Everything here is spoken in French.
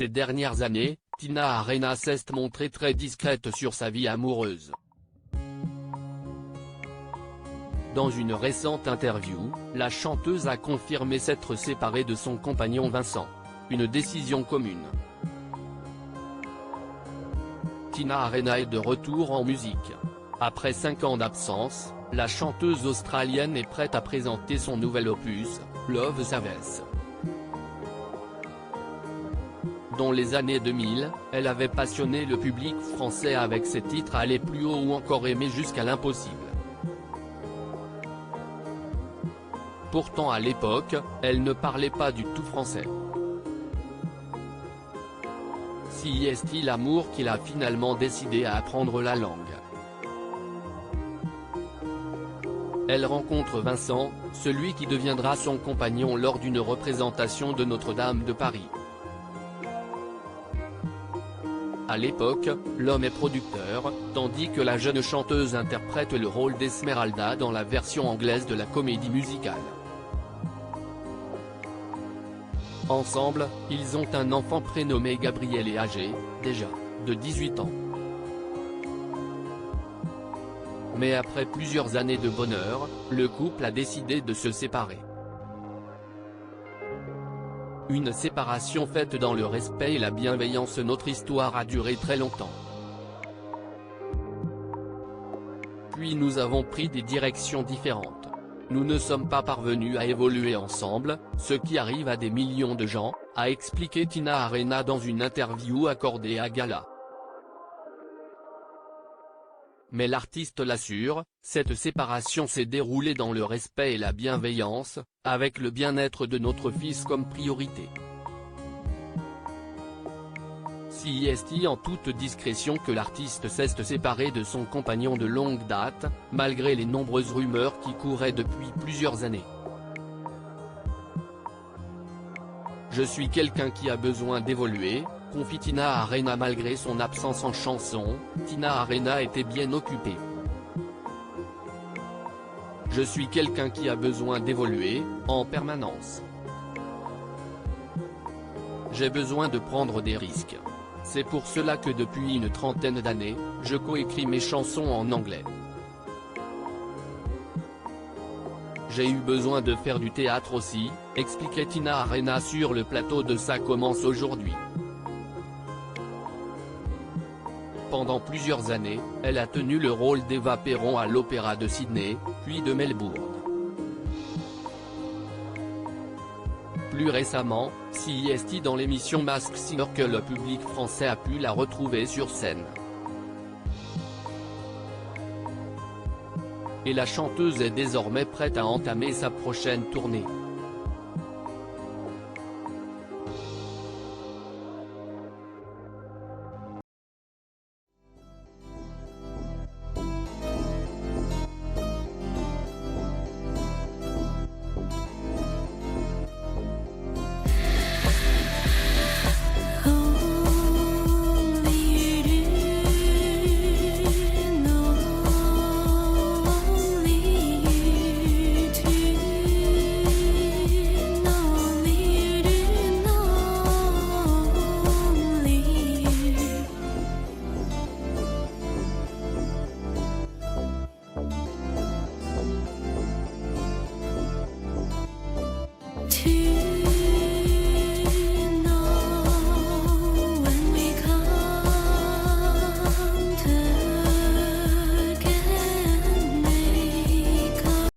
Ces dernières années, Tina Arena s'est montrée très discrète sur sa vie amoureuse. Dans une récente interview, la chanteuse a confirmé s'être séparée de son compagnon Vincent. Une décision commune. Tina Arena est de retour en musique. Après 5 ans d'absence, la chanteuse australienne est prête à présenter son nouvel opus, Love Savage. Dans les années 2000, elle avait passionné le public français avec ses titres Aller plus haut ou encore Aimer jusqu'à l'impossible. Pourtant à l'époque, elle ne parlait pas du tout français. Si est-il l'amour qu'il a finalement décidé à apprendre la langue. Elle rencontre Vincent, celui qui deviendra son compagnon lors d'une représentation de Notre-Dame de Paris. À l'époque, l'homme est producteur, tandis que la jeune chanteuse interprète le rôle d'Esmeralda dans la version anglaise de la comédie musicale. Ensemble, ils ont un enfant prénommé Gabriel et âgé, déjà, de 18 ans. Mais après plusieurs années de bonheur, le couple a décidé de se séparer. Une séparation faite dans le respect et la bienveillance. Notre histoire a duré très longtemps. Puis nous avons pris des directions différentes. Nous ne sommes pas parvenus à évoluer ensemble, ce qui arrive à des millions de gens, a expliqué Tina Arena dans une interview accordée à Gala. Mais l'artiste l'assure, cette séparation s'est déroulée dans le respect et la bienveillance, avec le bien-être de notre fils comme priorité. Si est en toute discrétion que l'artiste s'est séparé de son compagnon de longue date, malgré les nombreuses rumeurs qui couraient depuis plusieurs années. Je suis quelqu'un qui a besoin d'évoluer, confie Tina Arena. Malgré son absence en chanson, Tina Arena était bien occupée. Je suis quelqu'un qui a besoin d'évoluer, en permanence. J'ai besoin de prendre des risques. C'est pour cela que depuis une trentaine d'années, je coécris mes chansons en anglais. J'ai eu besoin de faire du théâtre aussi, expliquait Tina Arena sur le plateau de Ça commence aujourd'hui. Pendant plusieurs années, elle a tenu le rôle d'Eva Perron à l'Opéra de Sydney, puis de Melbourne. Plus récemment, si est dans l'émission Masked Singer que le public français a pu la retrouver sur scène. Et la chanteuse est désormais prête à entamer sa prochaine tournée.